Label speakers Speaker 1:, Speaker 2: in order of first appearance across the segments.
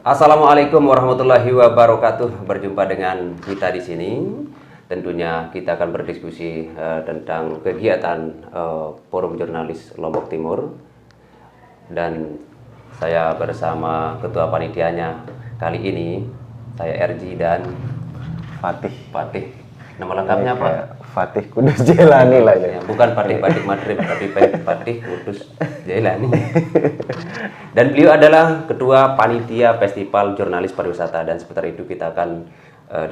Speaker 1: Assalamualaikum warahmatullahi wabarakatuh. Berjumpa dengan kita di sini. Tentunya kita akan berdiskusi tentang kegiatan Forum Jurnalis Lombok Timur. Dan saya bersama ketua panitianya kali ini, saya RG dan Fatih. Nama lengkapnya apa?
Speaker 2: Fatih Kudus Jailani lah ya.
Speaker 1: Bukan Fatih Madrid, tapi Fatih Kudus Jailani. Dan beliau adalah ketua panitia Festival Jurnalis Pariwisata, dan seputar itu kita akan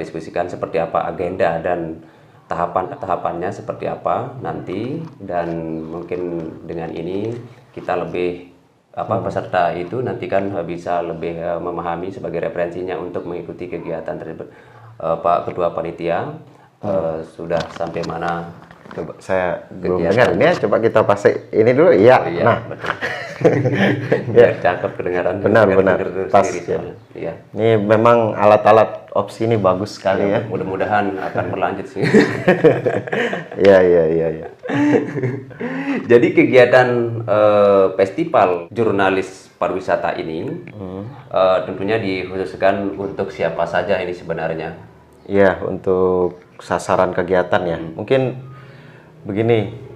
Speaker 1: diskusikan seperti apa agenda dan tahapannya seperti apa nanti, dan mungkin dengan ini kita lebih peserta itu nanti kan bisa lebih memahami sebagai referensinya untuk mengikuti kegiatan tersebut. Pak Ketua Panitia, sudah sampai mana?
Speaker 2: Coba saya belum dengar ini ya, coba kita pasang ini dulu. Iya,
Speaker 1: iya,
Speaker 2: nah
Speaker 1: betul. Ya, cakep kedengaran.
Speaker 2: Benar pas ya.
Speaker 1: Iya.
Speaker 2: Ini memang alat-alat opsi ini bagus sekali ya.
Speaker 1: Mudah-mudahan akan berlanjut sih.
Speaker 2: Iya.
Speaker 1: Jadi kegiatan Festival Jurnalis Pariwisata ini tentunya dikhususkan untuk siapa saja ini sebenarnya?
Speaker 2: Iya, untuk sasaran kegiatan ya. Mungkin begini,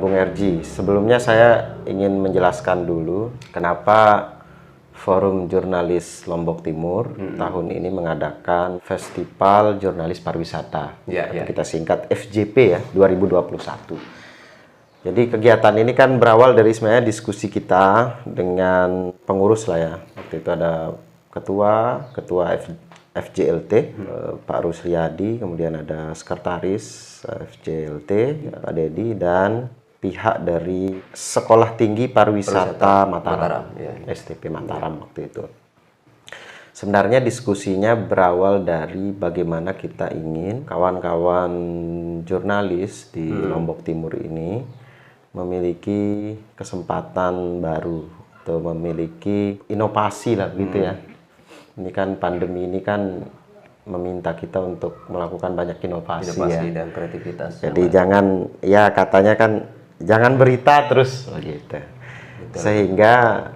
Speaker 2: Bung RG, sebelumnya saya ingin menjelaskan dulu kenapa Forum Jurnalis Lombok Timur tahun ini mengadakan Festival Jurnalis Pariwisata. Kita singkat FJP ya, 2021. Jadi kegiatan ini kan berawal dari sebenarnya diskusi kita dengan pengurus lah ya. Waktu itu ada ketua FJLT, Pak Rusriyadi, kemudian ada sekretaris FJLT, Pak Dedi, dan pihak dari Sekolah Tinggi Pariwisata Mataram, STP Mataram waktu itu. Sebenarnya diskusinya berawal dari bagaimana kita ingin kawan-kawan jurnalis di Lombok Timur ini memiliki kesempatan baru atau memiliki inovasi lah gitu ya. Ini kan pandemi ini kan meminta kita untuk melakukan banyak inovasi ya.
Speaker 1: Dan kreativitas.
Speaker 2: Jadi jangan, ya katanya kan jangan berita terus gitu. Sehingga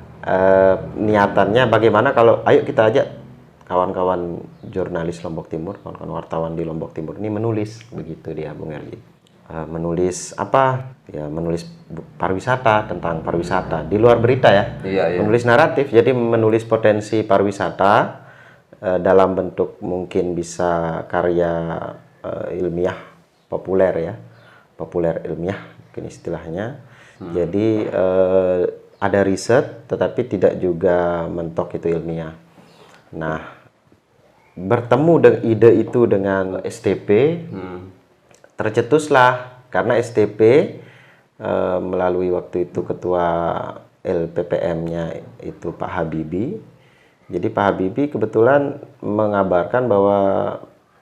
Speaker 2: niatannya bagaimana kalau ayo kita ajak kawan-kawan jurnalis Lombok Timur, kawan-kawan wartawan di Lombok Timur ini menulis, begitu dia Bung Erli. Menulis apa? Ya menulis pariwisata, tentang pariwisata di luar berita ya. Menulis naratif, jadi menulis potensi pariwisata dalam bentuk mungkin bisa karya ilmiah populer ya, populer ilmiah mungkin istilahnya. Jadi ada riset tetapi tidak juga mentok itu ilmiah. Nah, bertemu dengan ide itu dengan STP, tercetuslah karena STP melalui waktu itu ketua LPPM-nya itu Pak Habibie. Jadi Pak Habibie kebetulan mengabarkan bahwa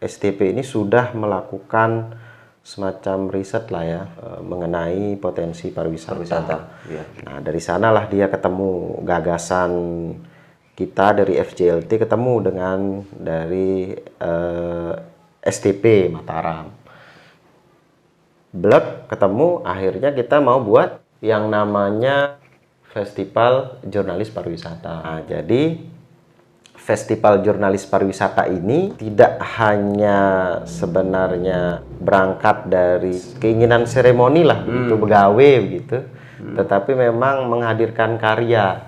Speaker 2: STP ini sudah melakukan semacam riset lah ya mengenai potensi pariwisata. Nah, dari sanalah dia ketemu gagasan kita dari FJLT ketemu dengan dari STP Mataram. Ketemu, akhirnya kita mau buat yang namanya Festival Jurnalis Pariwisata. Nah, jadi Festival Jurnalis Pariwisata ini tidak hanya sebenarnya berangkat dari keinginan seremoni lah, begitu begawe begitu, tetapi memang menghadirkan karya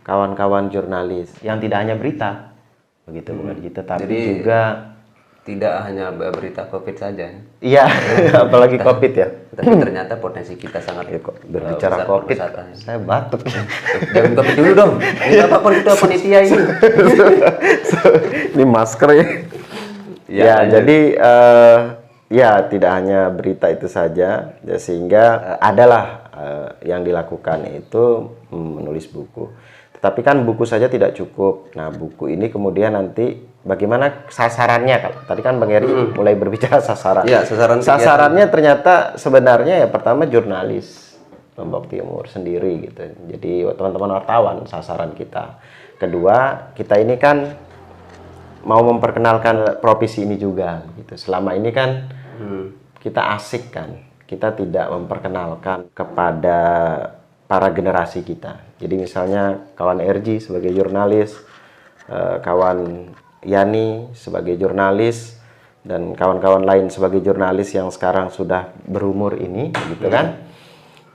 Speaker 2: kawan-kawan jurnalis yang tidak hanya berita, begitu tetapi jadi, juga
Speaker 1: tidak hanya berita COVID saja.
Speaker 2: Iya, apalagi COVID ya.
Speaker 1: Tapi ternyata potensi kita sangat
Speaker 2: berbicara COVID. Saya batuk.
Speaker 1: Jangan COVID dulu dong. Ini apa itu panitia ini?
Speaker 2: Ini masker ya. Ya, jadi ya tidak hanya berita itu saja, ya, sehingga adalah yang dilakukan itu menulis buku. Tetapi kan buku saja tidak cukup. Nah, buku ini kemudian nanti bagaimana sasarannya? Tadi kan Bang Eri mulai berbicara sasaran.
Speaker 1: Ya,
Speaker 2: sasarannya ternyata sebenarnya ya pertama jurnalis Lombok Timur sendiri gitu. Jadi teman-teman wartawan sasaran kita. Kedua, kita ini kan mau memperkenalkan profesi ini juga gitu. Selama ini kan kita asik kan. Kita tidak memperkenalkan kepada para generasi kita. Jadi misalnya kawan RG sebagai jurnalis kawan Yani sebagai jurnalis, dan kawan-kawan lain sebagai jurnalis yang sekarang sudah berumur ini, gitu kan.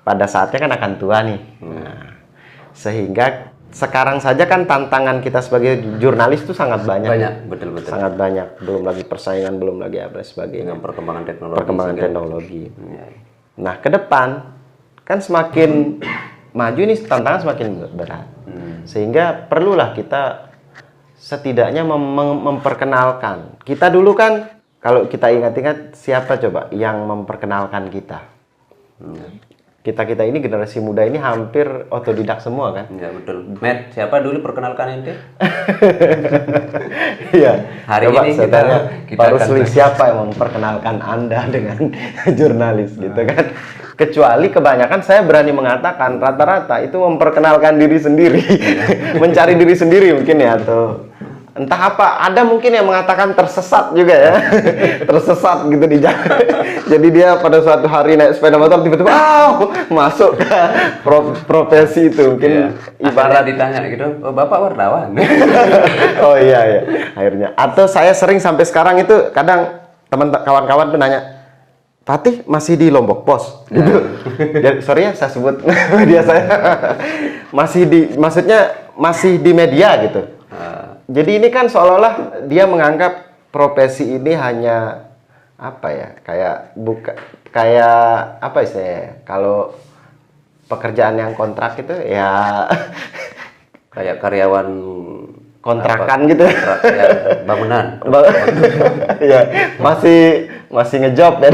Speaker 2: Pada saatnya kan akan tua nih. Nah, sehingga sekarang saja kan tantangan kita sebagai jurnalis itu sangat banyak.
Speaker 1: Banyak, betul-betul.
Speaker 2: Sangat banyak. Belum lagi persaingan, belum lagi apa sebagainya.
Speaker 1: Dengan perkembangan teknologi.
Speaker 2: Perkembangan teknologi.
Speaker 1: Ya.
Speaker 2: Nah, ke depan kan semakin maju nih, tantangan semakin berat. Sehingga perlulah kita setidaknya memperkenalkan. Kita dulu kan, kalau kita ingat-ingat, siapa coba yang memperkenalkan kita? Kita ini generasi muda ini hampir otodidak semua kan?
Speaker 1: Ya betul. Matt, siapa dulu perkenalkan ente?
Speaker 2: Iya.
Speaker 1: Hari
Speaker 2: Coba
Speaker 1: ini
Speaker 2: saya tanya,
Speaker 1: kita
Speaker 2: Pak
Speaker 1: akan
Speaker 2: Rusli, siapa yang memperkenalkan Anda dengan jurnalis gitu kan? Kecuali kebanyakan saya berani mengatakan rata-rata itu memperkenalkan diri sendiri, mencari diri sendiri mungkin ya, atau entah apa, ada mungkin yang mengatakan tersesat juga ya, tersesat gitu di jalan. Jadi dia pada suatu hari naik sepeda motor tiba-tiba masuk ke profesi itu, mungkin
Speaker 1: ibarat ditanya gitu, oh, Bapak wartawan.
Speaker 2: Oh iya, akhirnya. Atau saya sering sampai sekarang itu kadang kawan-kawan tuh nanya, Fatih masih di Lombok Pos gitu. Ya, sorry ya saya sebut media saya. Maksudnya masih di media gitu. Jadi ini kan seolah-olah dia menganggap profesi ini hanya apa ya, kayak apa istilahnya, kalau pekerjaan yang kontrak itu ya
Speaker 1: kayak karyawan
Speaker 2: kontrakan gitu,
Speaker 1: ya, bangunan.
Speaker 2: Ya, masih ngejob ya,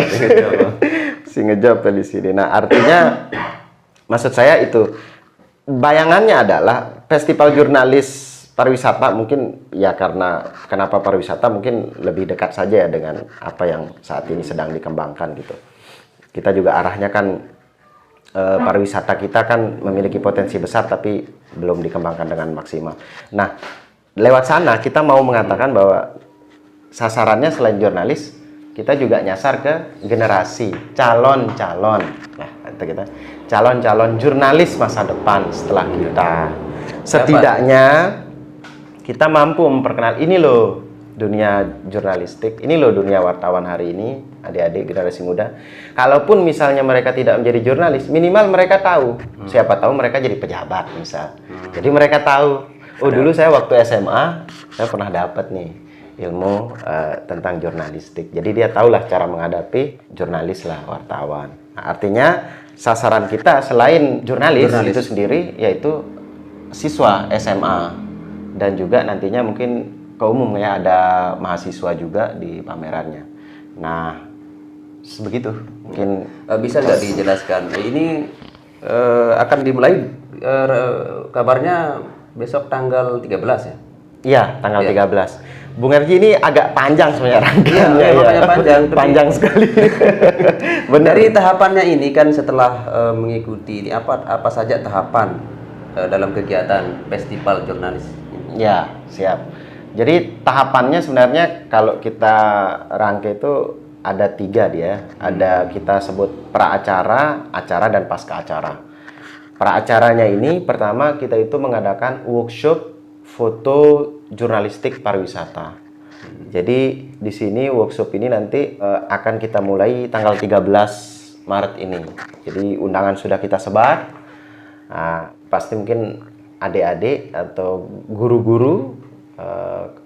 Speaker 2: masih ngejob ya di sini. Nah, artinya maksud saya itu, bayangannya adalah festival jurnalis pariwisata mungkin ya, karena kenapa pariwisata mungkin lebih dekat saja ya dengan apa yang saat ini sedang dikembangkan gitu. Kita juga arahnya kan pariwisata kita kan memiliki potensi besar tapi belum dikembangkan dengan maksimal. Nah, lewat sana kita mau mengatakan bahwa sasarannya selain jurnalis, kita juga nyasar ke generasi calon-calon. Nah, itu kita calon-calon jurnalis masa depan setelah kita. Setidaknya kita mampu memperkenalkan, ini loh dunia jurnalistik, ini loh dunia wartawan hari ini, adik-adik generasi muda. Kalaupun misalnya mereka tidak menjadi jurnalis, minimal mereka tahu. Siapa tahu mereka jadi pejabat misal. Jadi mereka tahu, oh dulu saya waktu SMA, saya pernah dapat nih ilmu tentang jurnalistik. Jadi dia tahulah cara menghadapi jurnalis lah, wartawan. Nah, artinya sasaran kita selain jurnalis itu sendiri, yaitu siswa SMA. Dan juga nantinya mungkin ke umum ya, ada mahasiswa juga di pamerannya. Nah, sebegitu. Mungkin
Speaker 1: bisa nggak dijelaskan? Ini akan dimulai kabarnya besok tanggal 13 ya?
Speaker 2: Iya, tanggal 13. Bung Erji, ini agak panjang sebenarnya rangkaiannya.
Speaker 1: Iya, makanya panjang.
Speaker 2: Panjang sekali.
Speaker 1: Benar. Dari tahapannya ini kan setelah mengikuti ini apa saja tahapan dalam kegiatan festival jurnalis?
Speaker 2: Ya, siap. Jadi tahapannya sebenarnya kalau kita rangkai itu ada 3 dia. Ada kita sebut pra-acara, acara, dan pasca acara. Pra-acaranya ini pertama kita itu mengadakan workshop foto jurnalistik pariwisata. Jadi di sini workshop ini nanti akan kita mulai tanggal 13 Maret ini. Jadi undangan sudah kita sebar. Nah, pasti mungkin adik-adik atau guru-guru,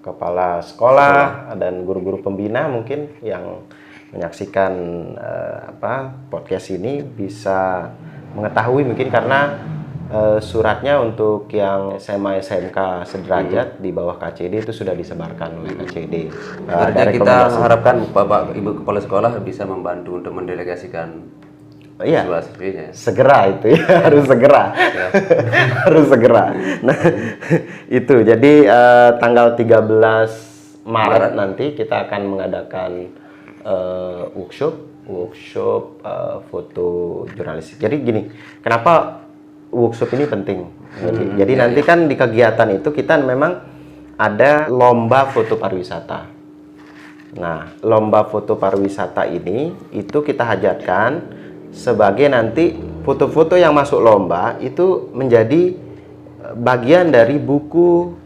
Speaker 2: kepala sekolah dan guru-guru pembina mungkin yang menyaksikan podcast ini bisa mengetahui, mungkin karena suratnya untuk yang SMA SMK sederajat di bawah KCD itu sudah disebarkan oleh KCD.
Speaker 1: Jadi kita harapkan Bapak Ibu Kepala Sekolah bisa membantu untuk mendelegasikan siswa-siswinya.
Speaker 2: Segera itu ya, harus segera.
Speaker 1: Ya.
Speaker 2: Harus segera. Nah, itu. Jadi tanggal 13 Maret nanti kita akan mengadakan workshop foto jurnalistik. Jadi gini, kenapa workshop ini penting? Jadi nanti kan di kegiatan itu kita memang ada lomba foto pariwisata. Nah, lomba foto pariwisata ini itu kita hajatkan sebagai nanti foto-foto yang masuk lomba itu menjadi bagian dari buku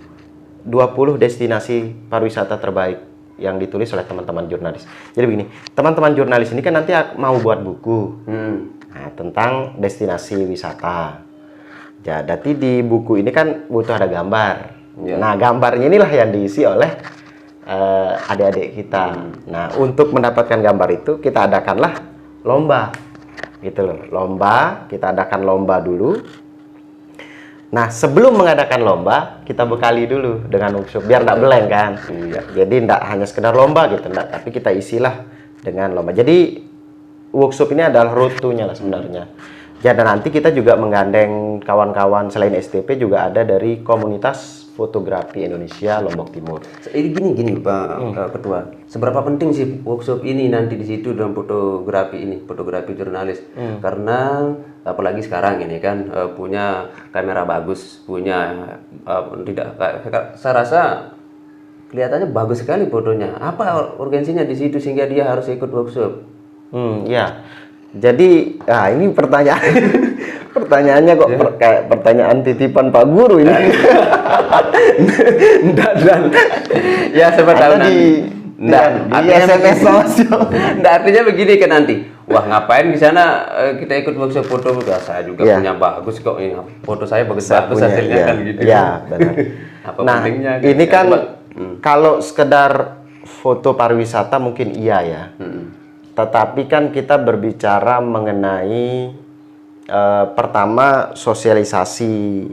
Speaker 2: 20 destinasi pariwisata terbaik yang ditulis oleh teman-teman jurnalis. Jadi begini, teman-teman jurnalis ini kan nanti mau buat buku nah, tentang destinasi wisata. Jadi di buku ini kan butuh ada gambar. Nah, gambarnya inilah yang diisi oleh adik-adik kita. Nah, untuk mendapatkan gambar itu kita adakanlah lomba. Gitu loh. Lomba, kita adakan lomba dulu. Nah, sebelum mengadakan lomba, kita bekali dulu dengan workshop biar tidak blank kan. Jadi tidak hanya sekedar lomba gitu, enggak, tapi kita isilah dengan lomba. Jadi workshop ini adalah rutunya lah sebenarnya. Ya, dan nanti kita juga menggandeng kawan-kawan selain STP juga ada dari komunitas fotografi Indonesia Lombok Timur.
Speaker 1: Ini gini Pak Ketua. Seberapa penting sih workshop ini nanti di situ dalam fotografi ini, fotografi jurnalis? Karena apalagi sekarang ini kan punya kamera bagus, punya saya rasa kelihatannya bagus sekali fotonya. Apa urgensinya di situ sehingga dia harus ikut workshop?
Speaker 2: Ya. Jadi, ini pertanyaan pertanyaannya kok kayak pertanyaan titipan Pak Guru ini.
Speaker 1: Dan ya siapa tahu nanti.
Speaker 2: Di SMS sosial.
Speaker 1: Artinya begini kan nanti. Wah, ngapain di sana kita ikut workshop foto? Saya juga punya bagus kok ini. Foto saya bagus-bagus hasilnya kan gitu.
Speaker 2: Iya, benar.
Speaker 1: Apa pentingnya?
Speaker 2: Ini kan kalau sekedar foto pariwisata mungkin iya ya. Tetapi kan kita berbicara mengenai pertama sosialisasi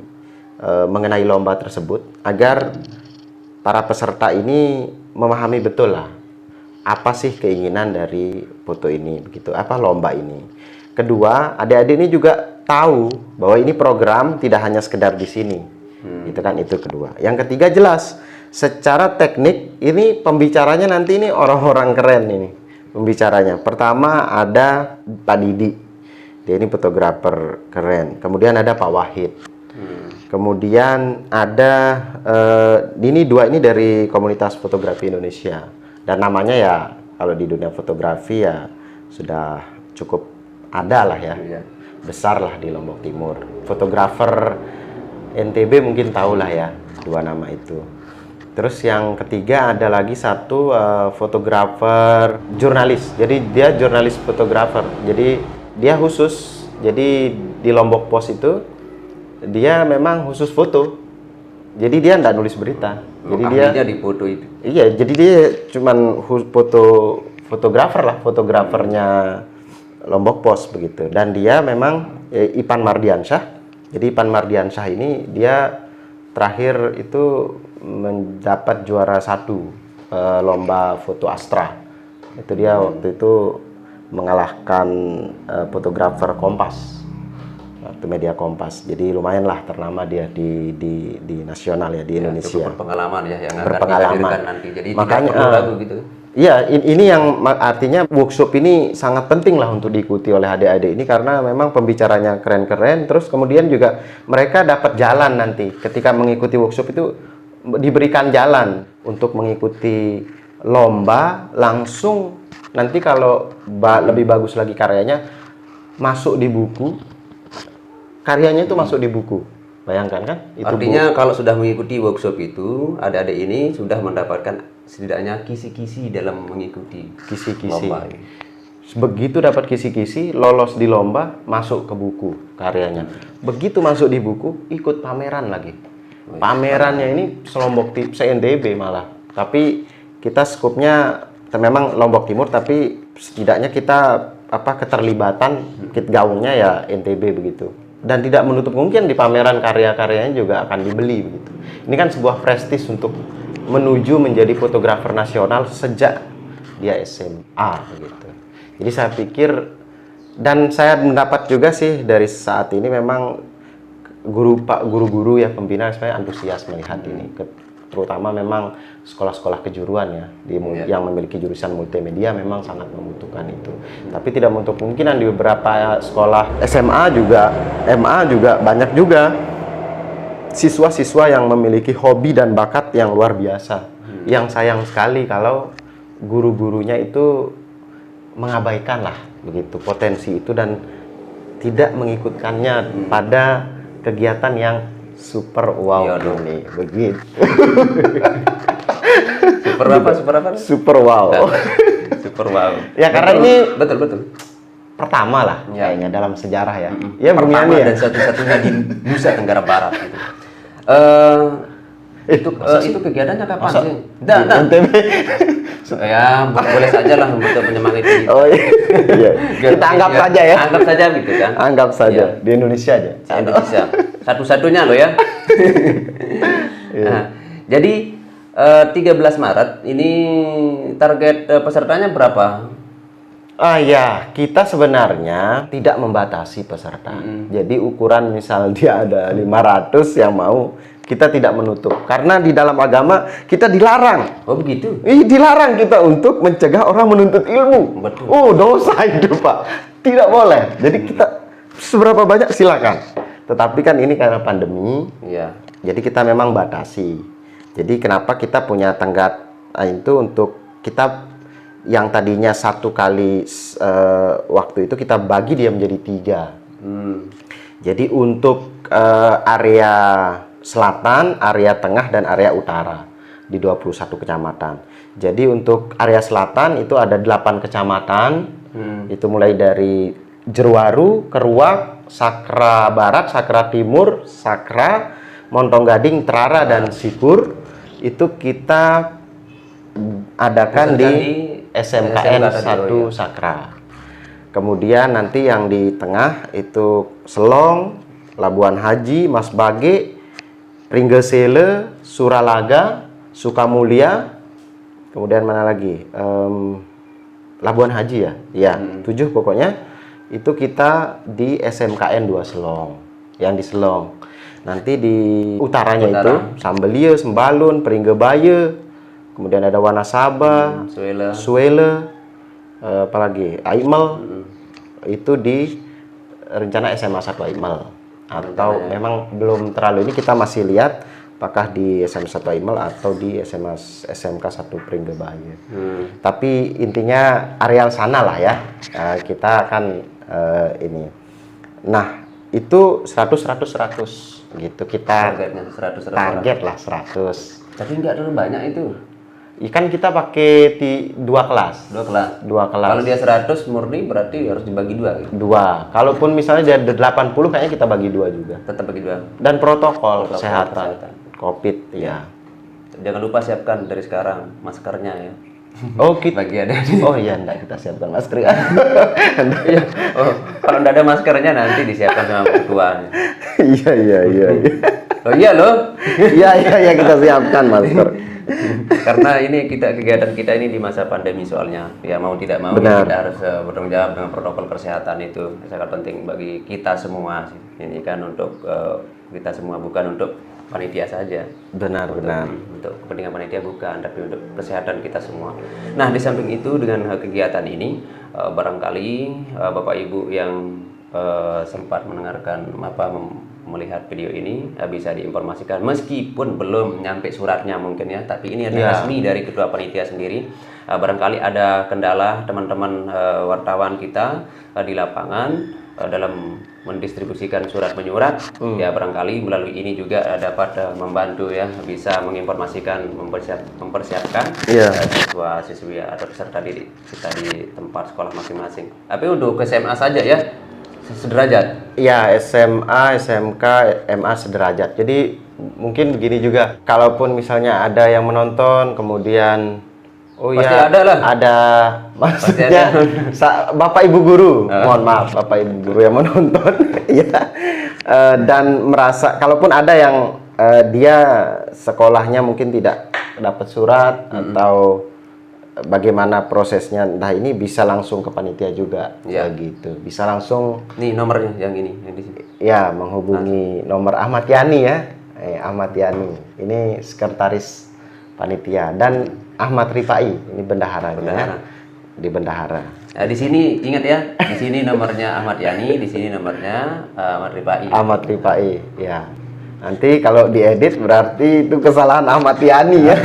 Speaker 2: mengenai lomba tersebut agar para peserta ini memahami betul lah apa sih keinginan dari foto ini begitu, apa lomba ini. Kedua, adik-adik ini juga tahu bahwa ini program tidak hanya sekedar di sini. Itu kan itu kedua. Yang ketiga jelas secara teknik ini pembicaranya nanti ini orang-orang keren ini. Pembicaranya pertama ada Pak Didi, dia ini fotografer keren. Kemudian ada Pak Wahid. Kemudian ada ini dua ini dari komunitas fotografi Indonesia dan namanya ya kalau di dunia fotografi ya sudah cukup ada lah ya, besar lah di Lombok Timur. Fotografer NTB mungkin tahu lah ya dua nama itu. Terus yang ketiga ada lagi satu fotografer jurnalis. Jadi dia jurnalis fotografer. Jadi dia khusus. Jadi di Lombok Post itu dia memang khusus foto. Jadi dia enggak nulis berita. Jadi dia
Speaker 1: di foto itu.
Speaker 2: Iya, jadi dia cuman fotografer lah, fotografernya Lombok Post begitu. Dan dia memang Ipan Mardiansyah. Jadi Ipan Mardiansyah ini dia terakhir itu mendapat juara 1 lomba foto Astra. Itu dia waktu itu mengalahkan fotografer Kompas, waktu media Kompas. Jadi lumayan lah ternama dia di nasional ya di Indonesia.
Speaker 1: Cukup berpengalaman ya yang akan
Speaker 2: berpengalaman
Speaker 1: dihadirkan nanti. Jadi
Speaker 2: makanya
Speaker 1: tidak perlu ragu gitu.
Speaker 2: Iya, ini yang artinya workshop ini sangat penting lah untuk diikuti oleh adik-adik ini karena memang pembicaranya keren-keren. Terus kemudian juga mereka dapat jalan nanti ketika mengikuti workshop itu diberikan jalan untuk mengikuti lomba langsung. Nanti kalau lebih bagus lagi karyanya masuk di buku, karyanya itu masuk di buku. Bayangkan kan? Itu
Speaker 1: artinya kalau sudah mengikuti workshop itu, adik-adik ini sudah mendapatkan setidaknya kisi-kisi dalam mengikuti lomba ini.
Speaker 2: Begitu dapat kisi-kisi, lolos di lomba, masuk ke buku karyanya. Begitu masuk di buku, ikut pameran lagi. Pamerannya ini se-Lombok se-NTB malah. Tapi kita skupnya memang Lombok Timur, tapi setidaknya kita keterlibatan gaungnya ya NTB begitu. Dan tidak menutup kemungkinan di pameran karya-karyanya juga akan dibeli begitu. Ini kan sebuah prestis untuk menuju menjadi fotografer nasional sejak dia SMA begitu. Jadi saya pikir dan saya mendapat juga sih dari saat ini memang guru-guru ya pembina saya antusias melihat ini, terutama memang sekolah-sekolah kejuruan ya yang memiliki jurusan multimedia memang sangat membutuhkan itu. Tapi tidak menutup kemungkinan di beberapa sekolah SMA juga, MA juga banyak juga siswa-siswa yang memiliki hobi dan bakat yang luar biasa. Yang sayang sekali kalau guru-gurunya itu mengabaikan lah begitu potensi itu dan tidak mengikutkannya pada kegiatan yang super wow
Speaker 1: Iya dong.
Speaker 2: ini begitu.
Speaker 1: Super apa? Super apa?
Speaker 2: Super wow.
Speaker 1: Super wow.
Speaker 2: Ya, karena
Speaker 1: Betul,
Speaker 2: ini-
Speaker 1: betul.
Speaker 2: Pertama lah
Speaker 1: Ya.
Speaker 2: kayaknya dalam sejarah ya. Ya Bung
Speaker 1: Pertama
Speaker 2: Yani ya.
Speaker 1: dan satu-satunya di Nusa Tenggara Barat gitu. Itu kegiatannya kapan
Speaker 2: Masa
Speaker 1: sih?
Speaker 2: di NTB?
Speaker 1: Ya, boleh saja lah untuk menyemangati.
Speaker 2: Oh iya. Iya.
Speaker 1: Biar
Speaker 2: Kita anggap
Speaker 1: ya,
Speaker 2: saja ya.
Speaker 1: Anggap saja gitu kan.
Speaker 2: Anggap saja
Speaker 1: Iya.
Speaker 2: di Indonesia aja.
Speaker 1: Indonesia. Satu-satunya loh ya. Nah, jadi 13 Maret ini target pesertanya berapa?
Speaker 2: Ya, kita sebenarnya tidak membatasi peserta. Jadi ukuran misal dia ada 500 yang mau, kita tidak menutup. Karena di dalam agama kita dilarang.
Speaker 1: Oh begitu.
Speaker 2: Dilarang kita untuk mencegah orang menuntut ilmu.
Speaker 1: Betul.
Speaker 2: Oh, dosa itu, Pak. Tidak boleh. Jadi kita seberapa banyak silakan. Tetapi kan ini karena pandemi,
Speaker 1: Iya.
Speaker 2: jadi kita memang batasi. Jadi kenapa kita punya tenggat itu untuk kita yang tadinya satu kali waktu itu kita bagi dia menjadi 3. Jadi untuk area selatan, area tengah, dan area utara di 21 kecamatan. Jadi untuk area selatan itu ada 8 kecamatan. Itu mulai dari Jeruwaru, Keruak, Sakra Barat, Sakra Timur, Sakra, Montong Gading, Trara, dan Sipur. Itu kita adakan di SMKN 1 Sakra. Kemudian nanti yang di tengah itu Selong, Labuan Haji, Mas Bage, Pringgesele, Suralaga, Sukamulya, kemudian mana lagi? Labuan Haji ya? Ya, 7 pokoknya. Itu kita di SMKN 2 Selong. Yang di Selong. Nanti di utaranya itu Sambelia, Sembalun, Pringgebaya, kemudian ada Wanasaba, Suele, apalagi Aimel. Itu di rencana SMA 1 Aimel. Atau memang belum terlalu, ini kita masih lihat apakah di SMA 1 Aimel atau di SMK 1 Pringgebaya. Tapi intinya areal sana lah ya. Kita akan ini. Nah, itu 100 gitu kita
Speaker 1: Targetnya 100
Speaker 2: target lah 100.
Speaker 1: Tapi nggak terlalu banyak itu.
Speaker 2: Ikan kita pakai di 2 kelas.
Speaker 1: 2 kelas.
Speaker 2: 2 kelas.
Speaker 1: Kalau dia 100 murni berarti harus dibagi 2 gitu.
Speaker 2: 2. Kalaupun misalnya dia 80 kayaknya kita bagi 2 juga.
Speaker 1: Tetap bagi 2.
Speaker 2: Dan protokol kesehatan. Covid ya.
Speaker 1: Jangan lupa siapkan dari sekarang maskernya ya.
Speaker 2: Oh, kita
Speaker 1: Bagi ada.
Speaker 2: Oh iya, enggak kita siapkan masker.
Speaker 1: Iya. Oh, kalau nggak ada maskernya nanti disiapkan sama ketua.
Speaker 2: Iya.
Speaker 1: Oh iya loh.
Speaker 2: Iya kita siapkan masker.
Speaker 1: Karena ini kegiatan kita ini di masa pandemi soalnya. Ya mau tidak mau
Speaker 2: Benar.
Speaker 1: kita harus bertanggung jawab dengan protokol kesehatan itu sangat penting bagi kita semua. Ini kan untuk kita semua, bukan untuk panitia saja.
Speaker 2: Benar.
Speaker 1: Untuk kepentingan panitia bukan, tapi untuk kesehatan kita semua. Nah, di samping itu dengan kegiatan ini barangkali Bapak Ibu yang sempat mendengarkan melihat video ini bisa diinformasikan meskipun belum nyampe suratnya mungkin ya, tapi ini ada resmi dari ketua panitia sendiri. Barangkali ada kendala teman-teman wartawan kita di lapangan dalam mendistribusikan surat menyurat, ya barangkali melalui ini juga dapat membantu ya, bisa menginformasikan, mempersiapkan siswa-siswi atau peserta didik kita di tempat sekolah masing-masing. Tapi untuk SMA saja ya, sederajat.
Speaker 2: Ya, SMA, SMK, MA sederajat. Jadi mungkin begini juga, kalaupun misalnya ada yang menonton, kemudian
Speaker 1: Pasti ada lah.
Speaker 2: Ada, maksudnya Bapak Ibu guru, mohon maaf Bapak Ibu guru yang menonton, ya, dan merasa, kalaupun ada yang dia sekolahnya mungkin tidak dapat surat atau bagaimana prosesnya, nah ini bisa langsung ke panitia juga, ya gitu, bisa langsung.
Speaker 1: Nih nomornya yang ini, yang di sini.
Speaker 2: Ya, menghubungi nomor Ahmad Yani ya, Ahmad Yani, ini sekretaris panitia, dan Ahmad Rifai, ini bendaharanya. Di bendahara.
Speaker 1: Nah, di sini ingat ya, di sini nomornya Ahmad Yani, di sini nomornya Ahmad Rifai.
Speaker 2: Ahmad Rifai, ya. Nanti kalau diedit berarti itu kesalahan Ahmad Yani ya.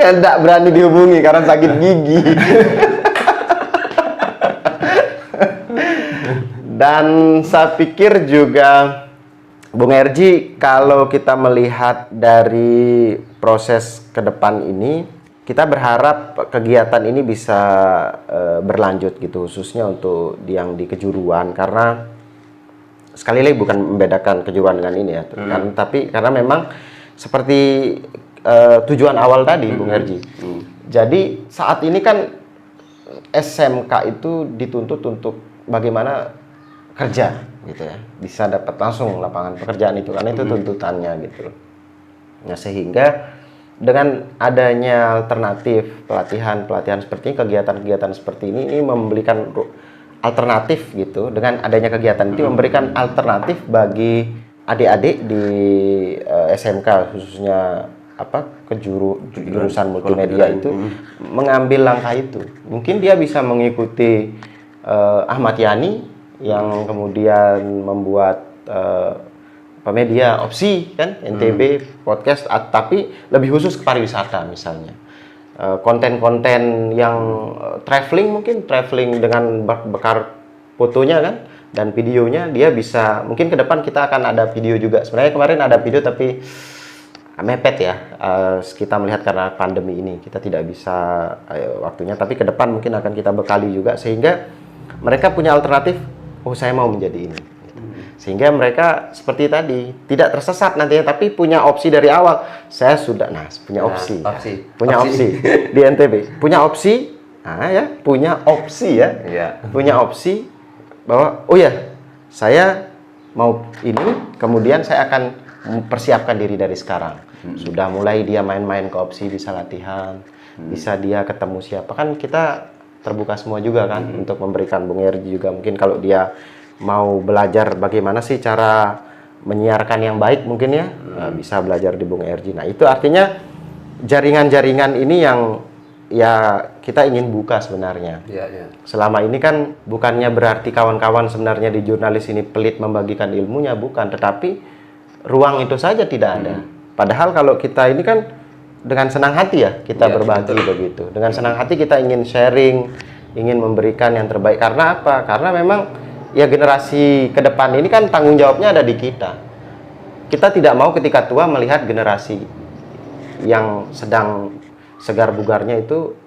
Speaker 2: Tidak berani dihubungi karena sakit gigi. Dan saya pikir juga Bung Erji, kalau kita melihat dari proses ke depan ini, kita berharap kegiatan ini bisa berlanjut gitu, khususnya untuk yang di kejuruan, karena sekali lagi bukan membedakan kejuruan dengan ini ya, kan, tapi karena memang seperti tujuan awal tadi, Bung Erji. Jadi saat ini kan SMK itu dituntut untuk bagaimana kerja gitu ya, bisa dapat langsung lapangan pekerjaan itu, karena itu tuntutannya gitu. Nah, sehingga dengan adanya alternatif pelatihan seperti ini, kegiatan-kegiatan seperti ini memberikan alternatif gitu. Dengan adanya kegiatan itu memberikan alternatif bagi adik-adik di SMK, khususnya jurusan multimedia itu mengambil langkah itu. Mungkin dia bisa mengikuti Ahmad Yani yang kemudian membuat media opsi kan, NTB podcast, tapi lebih khusus ke pariwisata misalnya. Konten-konten yang traveling dengan bekal fotonya kan dan videonya, dia bisa, mungkin ke depan kita akan ada video juga. Sebenarnya kemarin ada video tapi mepet ya, kita melihat karena pandemi ini kita tidak bisa waktunya, tapi ke depan mungkin akan kita bekali juga sehingga mereka punya alternatif. Oh, saya mau menjadi ini. Sehingga mereka seperti tadi tidak tersesat nantinya, tapi punya opsi dari awal. Saya sudah punya opsi di NTB. Punya opsi, punya opsi ya. Punya opsi bahwa saya mau ini, kemudian saya akan mempersiapkan diri dari sekarang. Sudah mulai dia main-main ke opsi, bisa latihan, bisa dia ketemu siapa, kan kita terbuka semua juga kan untuk memberikan Bung Erji juga. Mungkin kalau dia mau belajar bagaimana sih cara menyiarkan yang baik mungkin ya, bisa belajar di Bung Erji. Nah, itu artinya jaringan-jaringan ini yang ya kita ingin buka sebenarnya. Selama ini kan bukannya berarti kawan-kawan sebenarnya di jurnalis ini pelit membagikan ilmunya, bukan, tetapi ruang itu saja tidak ada. Padahal kalau kita ini kan dengan senang hati ya kita berbagi begitu. Dengan senang hati kita ingin sharing, ingin memberikan yang terbaik. Karena apa? Karena memang ya generasi ke depan ini kan tanggung jawabnya ada di kita. Kita tidak mau ketika tua melihat generasi yang sedang segar bugarnya itu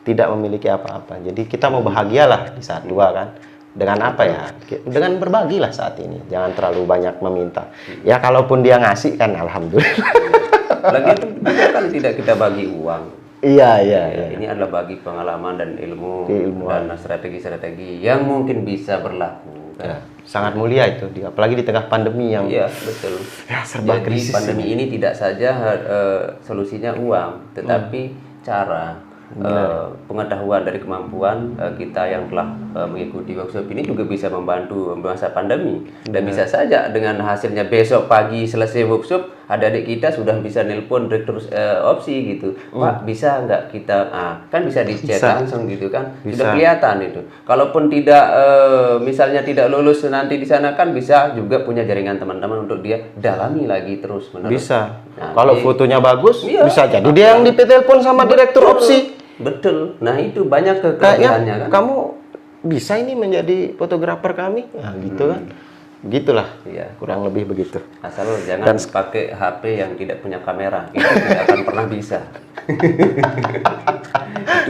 Speaker 2: tidak memiliki apa-apa. Jadi kita mau bahagialah di saat tua kan. Dengan apa ya? Dengan berbagilah saat ini. Jangan terlalu banyak meminta. Ya kalaupun dia ngasih kan alhamdulillah.
Speaker 1: Lagi itu juga kan tidak kita bagi uang.
Speaker 2: Iya.
Speaker 1: Ini adalah bagi pengalaman dan ilmu dan strategi-strategi yang mungkin bisa berlaku. Kan?
Speaker 2: Ya, sangat mulia itu, apalagi di tengah pandemi yang
Speaker 1: betul.
Speaker 2: Ya, serba krisis.
Speaker 1: Pandemi ini tidak saja solusinya uang, tetapi cara pengetahuan dari kemampuan kita yang telah mengikuti workshop ini juga bisa membantu masa pandemi. Dan bisa saja dengan hasilnya besok pagi selesai workshop, adik-adik kita sudah bisa nelpon direktur opsi gitu. Pak, bisa nggak kita, kan bisa di chat langsung gitu kan, sudah kelihatan itu. Kalaupun tidak misalnya tidak lulus nanti di sana, kan bisa juga punya jaringan teman-teman untuk dia dalami lagi terus menerus.
Speaker 2: Bisa. Kalau fotonya bagus, bisa jadi dia yang ditelepon sama direktur opsi.
Speaker 1: Betul. Nah, itu banyak kekayanya kan.
Speaker 2: Kamu bisa ini menjadi fotografer kami, gitu kan. Begitulah, kurang lebih begitu.
Speaker 1: Asal jangan pakai HP yang tidak punya kamera, itu tidak akan pernah bisa.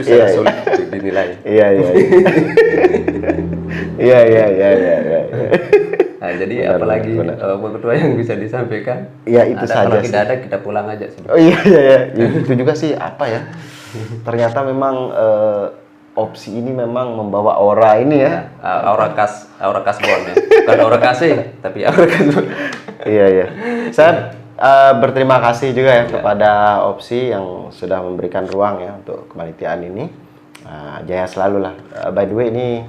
Speaker 1: Itu sangat sulit dinilai.
Speaker 2: Iya.
Speaker 1: Nah, jadi apalagi Pak Ketua yang bisa disampaikan?
Speaker 2: Ya itu saja.
Speaker 1: Kalau tidak ada kita pulang aja.
Speaker 2: Oh iya. Itu juga sih apa ya? Ternyata memang opsi ini memang membawa aura ini ya.
Speaker 1: Aura kasbon ya. Bukan aura kasih, tapi aura kasbon.
Speaker 2: Iya. Saya berterima kasih juga ya kepada opsi yang sudah memberikan ruang ya untuk kepanitiaan ini. Jaya selalu lah. By the way ini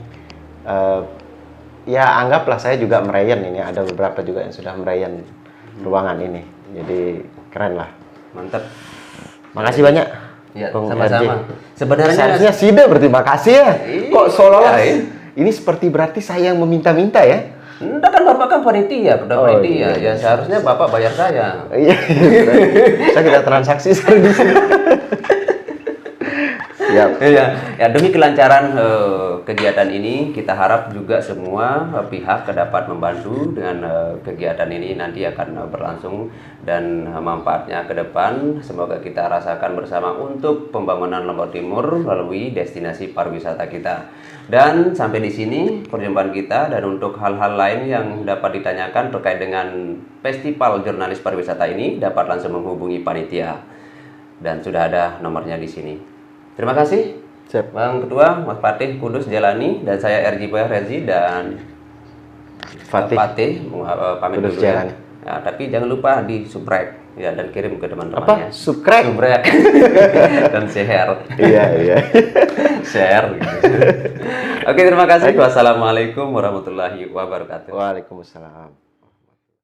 Speaker 2: ya anggaplah saya juga merayan ini. Ada beberapa juga yang sudah merayan ruangan ini. Jadi keren lah.
Speaker 1: Mantap.
Speaker 2: Makasih banyak.
Speaker 1: Ya, sama-sama. Sebenarnya
Speaker 2: seharusnya Sida berterima kasih ya. Kok seolah-olah ini seperti berarti saya yang meminta-minta ya?
Speaker 1: Enggak, kan Bapak kan panitia, panitia. Ya seharusnya Bapak bayar saya.
Speaker 2: Iya. Saya tidak transaksi di sini. Siap.
Speaker 1: Ya, demi kelancaran kegiatan ini, kita harap juga semua pihak dapat membantu dengan kegiatan ini nanti akan berlangsung dan manfaatnya ke depan. Semoga kita rasakan bersama untuk pembangunan Lombok Timur melalui destinasi pariwisata kita. Dan sampai di sini perjumpaan kita, dan untuk hal-hal lain yang dapat ditanyakan terkait dengan Festival Jurnalis Pariwisata ini dapat langsung menghubungi panitia. Dan sudah ada nomornya di sini. Terima kasih.
Speaker 2: Siap.
Speaker 1: Bang Ketua, Mas Fatih Kudus Jalani, dan saya RJ Boy Rezi dan Fatih pamit
Speaker 2: Kudus
Speaker 1: dulu ya.
Speaker 2: Jalani.
Speaker 1: Ya, tapi jangan lupa di subscribe ya dan kirim ke teman-temannya.
Speaker 2: Apa? Subscribe?
Speaker 1: Subscribe dan share.
Speaker 2: Iya.
Speaker 1: Share. Gitu. Oke, terima kasih. Wassalamualaikum warahmatullahi wabarakatuh.
Speaker 2: Waalaikumsalam.